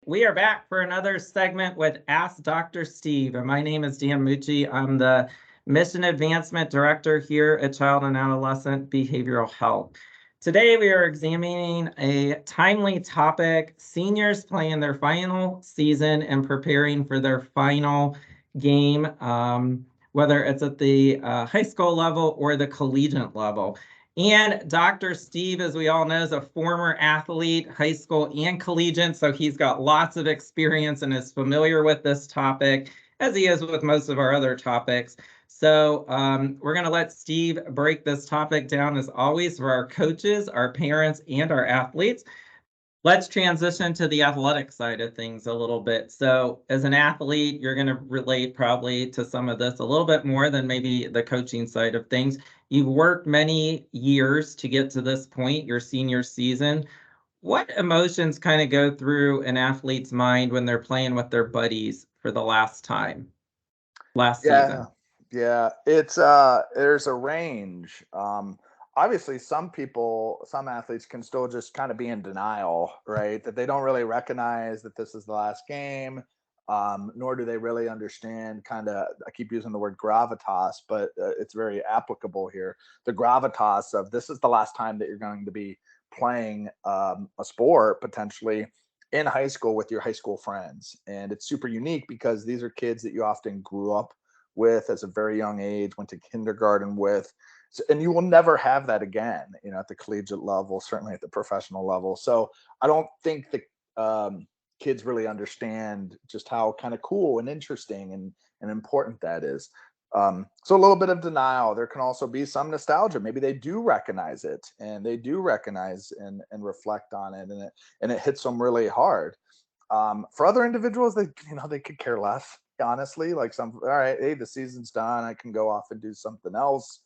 We are back for another segment with Ask Dr. Steve. And my name is Dan Mucci. I'm the Mission Advancement Director here at Child and Adolescent Behavioral Health. Today, we are examining a timely topic, seniors playing their final season and preparing for their final game, whether it's at the high school level or the collegiate level. And Dr. Steve, as we all know, is a former athlete, high school and collegiate, so he's got lots of experience and is familiar with this topic, as he is with most of our other topics. So we're going to let Steve break this topic down, as always, for our coaches, our parents, and our athletes. Let's transition to the athletic side of things a little bit. So as an athlete, you're going to relate probably to some of this a little bit more than maybe the coaching side of things. You've worked many years to get to this point, your senior season. What emotions kind of go through an athlete's mind when they're playing with their buddies for the last Yeah, season? yeah. It's there's a range. Obviously some athletes can still just kind of be in denial, right? That they don't really recognize that this is the last game. Nor do they really understand kind of, I keep using the word gravitas, but it's very applicable here. The gravitas of this is the last time that you're going to be playing a sport potentially in high school with your high school friends. And it's super unique because these are kids that you often grew up with as a very young age, went to kindergarten with. So, and you will never have that again, at the collegiate level, certainly at the professional level. So I don't think the kids really understand just how kind of cool and interesting and important that is. So a little bit of denial. There can also be some nostalgia. Maybe they do recognize it and they do recognize and reflect on it, and it hits them really hard. For other individuals, they could care less, honestly. Like all right, hey, the season's done. I can go off and do something else.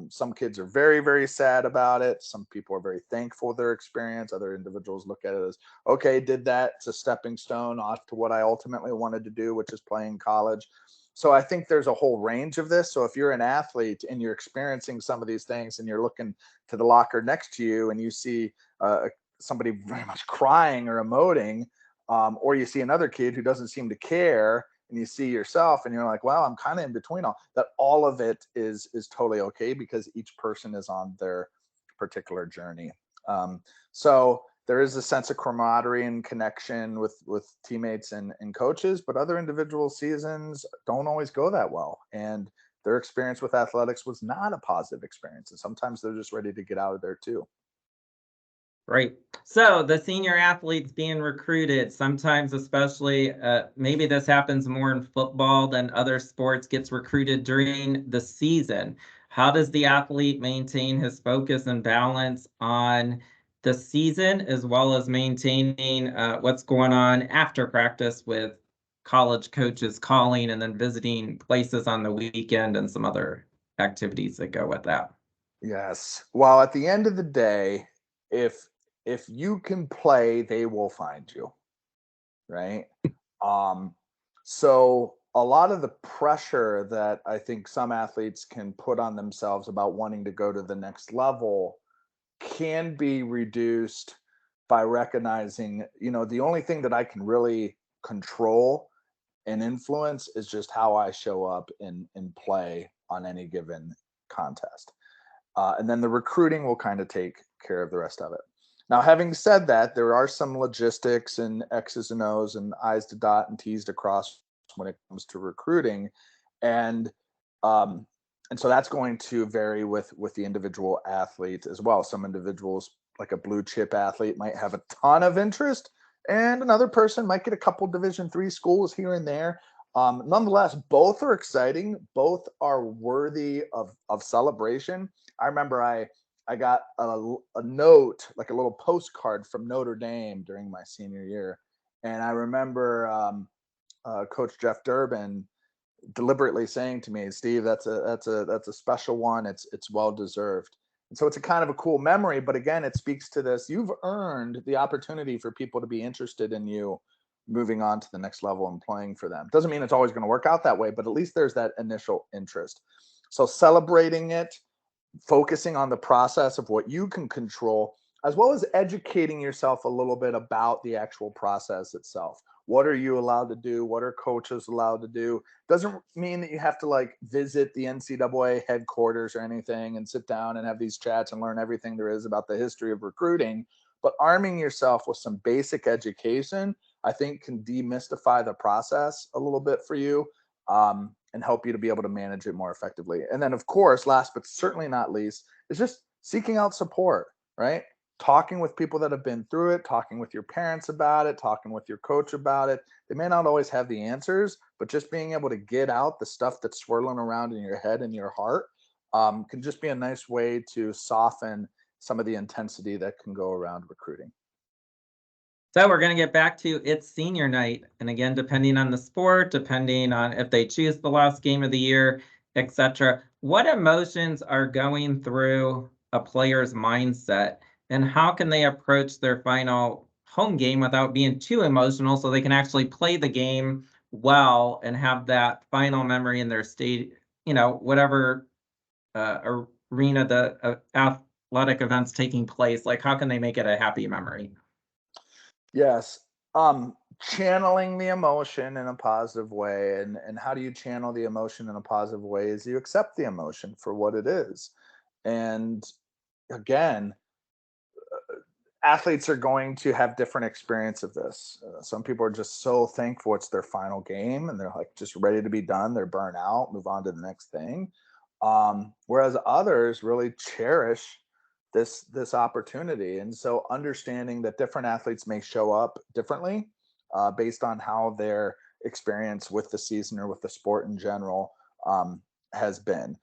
Some kids are very, very sad about it. Some people are very thankful for their experience. Other individuals look at it as, okay, did that. It's a stepping stone off to what I ultimately wanted to do, which is play in college. So I think there's a whole range of this. So if you're an athlete and you're experiencing some of these things and you're looking to the locker next to you and you see somebody very much crying or emoting, or you see another kid who doesn't seem to care, and you see yourself and you're like, wow, I'm kind of in between all of it is totally okay because each person is on their particular journey. So there is a sense of camaraderie and connection with teammates and coaches, but other individual seasons don't always go that well. And their experience with athletics was not a positive experience. And sometimes they're just ready to get out of there too. Right. So the senior athletes being recruited, sometimes especially, maybe this happens more in football than other sports, gets recruited during the season. How does the athlete maintain his focus and balance on the season, as well as maintaining what's going on after practice with college coaches calling and then visiting places on the weekend and some other activities that go with that? Yes. Well, at the end of the day, if if you can play, they will find you, right? Um, so a lot of the pressure that I think some athletes can put on themselves about wanting to go to the next level can be reduced by recognizing, the only thing that I can really control and influence is just how I show up in play on any given contest. And then the recruiting will kind of take care of the rest of it. Now, having said that, there are some logistics and X's and O's and I's to dot and T's to cross when it comes to recruiting, and um, and so that's going to vary with the individual athlete as well. Some individuals, like a blue chip athlete, might have a ton of interest, and another person might get a couple Division III schools here and there. Nonetheless, both are exciting. Both are worthy of celebration. I remember I got a note, like a little postcard from Notre Dame during my senior year, and I remember Coach Jeff Durbin deliberately saying to me, "Steve, that's a special one. It's well deserved." And so it's a kind of a cool memory, but again, it speaks to this. You've earned the opportunity for people to be interested in you moving on to the next level and playing for them. Doesn't mean it's always going to work out that way, but at least there's that initial interest. So celebrating it, focusing on the process of what you can control, as well as educating yourself a little bit about the actual process itself. What are you allowed to do? What are coaches allowed to do? Doesn't mean that you have to like visit the NCAA headquarters or anything and sit down and have these chats and learn everything there is about the history of recruiting. But arming yourself with some basic education, I think, can demystify the process a little bit for you, and help you to be able to manage it more effectively. And then, of course, last but certainly not least, is just seeking out support, right? Talking with people that have been through it, talking with your parents about it, talking with your coach about it. They may not always have the answers, but just being able to get out the stuff that's swirling around in your head and your heart, can just be a nice way to soften some of the intensity that can go around recruiting. So we're going to get back to it's senior night. And again, depending on the sport, depending on if they choose the last game of the year, etc. What emotions are going through a player's mindset, and how can they approach their final home game without being too emotional so they can actually play the game well and have that final memory in their state, whatever arena the athletic event's taking place, like how can they make it a happy memory? Yes. Channeling the emotion in a positive way. And how do you channel the emotion in a positive way is you accept the emotion for what it is. And again, athletes are going to have different experience of this. Some people are just so thankful it's their final game and they're like just ready to be done. They're burnt out, move on to the next thing. Whereas others really cherish this opportunity. And so understanding that different athletes may show up differently, based on how their experience with the season or with the sport in general, has been.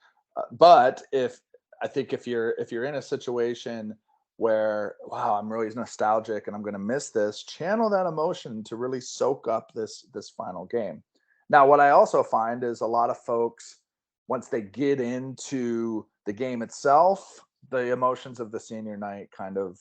But if I think if you're in a situation where, wow, I'm really nostalgic and I'm going to miss this, channel that emotion to really soak up this final game. Now, what I also find is a lot of folks, once they get into the game itself, the emotions of the senior night kind of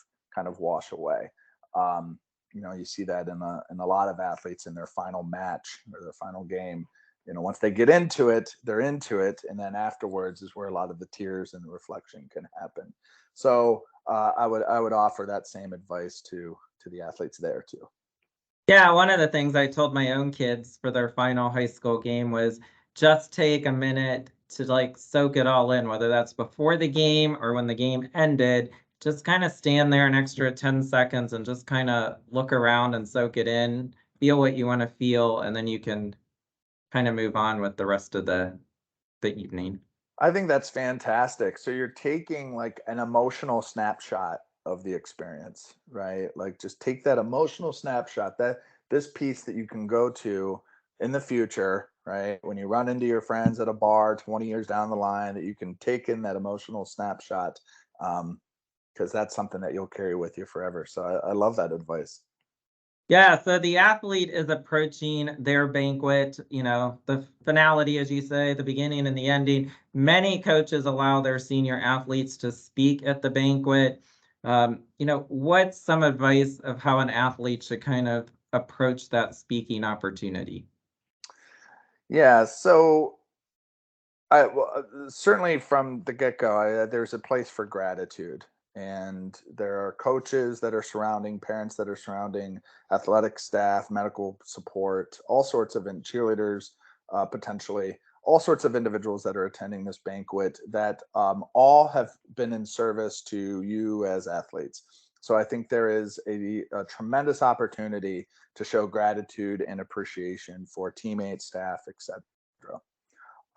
wash away. Um, you see that in a lot of athletes in their final match or their final game. Once they get into it, they're into it, and then afterwards is where a lot of the tears and the reflection can happen. So I would offer that same advice to the athletes there too. Yeah, one of the things I told my own kids for their final high school game was just take a minute to like soak it all in, whether that's before the game or when the game ended. Just kind of stand there an extra 10 seconds and just kind of look around and soak it in, feel what you want to feel, and then you can kind of move on with the rest of the evening. I think that's fantastic. So you're taking like an emotional snapshot of the experience, right? Like just take that emotional snapshot, that this piece that you can go to in the future, right? When you run into your friends at a bar 20 years down the line, that you can take in that emotional snapshot, because that's something that you'll carry with you forever. So I love that advice. Yeah, so the athlete is approaching their banquet, the finality, as you say, the beginning and the ending. Many coaches allow their senior athletes to speak at the banquet. What's some advice of how an athlete should kind of approach that speaking opportunity? Yeah. So certainly from the get go, there's a place for gratitude, and there are coaches that are surrounding, parents that are surrounding, athletic staff, medical support, all sorts of cheerleaders, potentially all sorts of individuals that are attending this banquet that, all have been in service to you as athletes. So I think there is a tremendous opportunity to show gratitude and appreciation for teammates, staff, etc.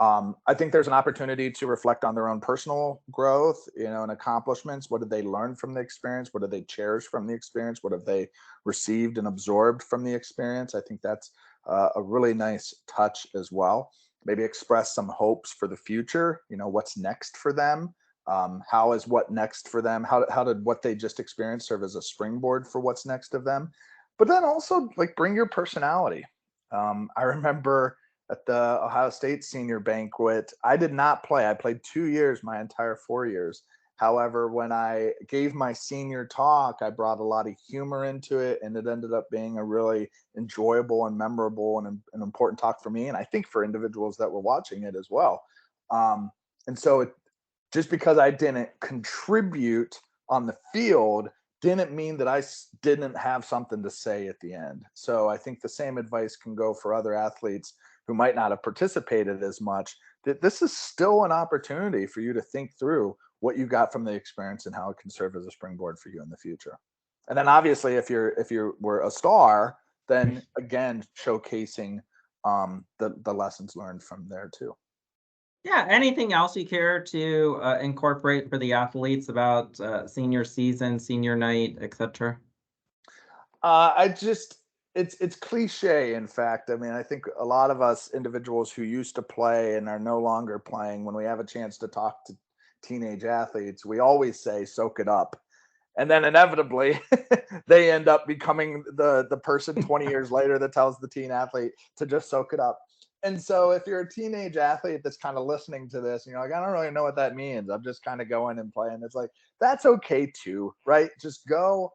I think there's an opportunity to reflect on their own personal growth, and accomplishments. What did they learn from the experience? What did they cherish from the experience? What have they received and absorbed from the experience? I think that's a really nice touch as well. Maybe express some hopes for the future. What's next for them? How is what next for them? How did what they just experienced serve as a springboard for what's next of them? But then also like bring your personality. I remember at the Ohio State senior banquet. I did not play. I played 2 years, my entire 4 years. However, when I gave my senior talk, I brought a lot of humor into it, and it ended up being a really enjoyable and memorable and an important talk for me, and I think for individuals that were watching it as well. And so just because I didn't contribute on the field didn't mean that didn't have something to say at the end. So I think the same advice can go for other athletes who might not have participated as much, that this is still an opportunity for you to think through what you got from the experience and how it can serve as a springboard for you in the future. And then obviously if you were a star, then again showcasing the lessons learned from there too. Yeah, anything else you care to incorporate for the athletes about senior season, senior night, etc.? I just it's cliche. In fact, I mean, I think a lot of us individuals who used to play and are no longer playing, when we have a chance to talk to teenage athletes, we always say, "Soak it up." And then inevitably they end up becoming the person 20 years later that tells the teen athlete to just soak it up. And so if you're a teenage athlete that's kind of listening to this and you're like, I don't really know what that means, I'm just kind of going and playing, it's like, that's okay too, right? Just go,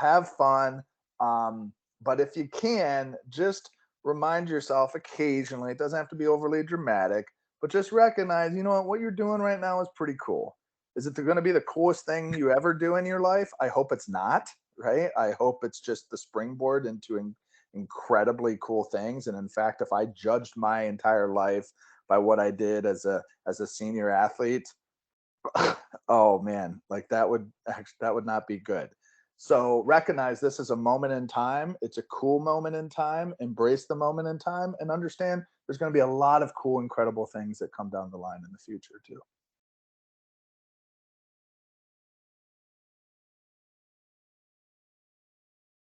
have fun. But if you can, just remind yourself occasionally, it doesn't have to be overly dramatic, but just recognize, what you're doing right now is pretty cool. Is it going to be the coolest thing you ever do in your life? I hope it's not, right? I hope it's just the springboard into incredibly cool things. And in fact, if I judged my entire life by what I did as a senior athlete, oh man, like that would not be good. So recognize this is a moment in time. It's a cool moment in time. Embrace the moment in time and understand there's going to be a lot of cool, incredible things that come down the line in the future too.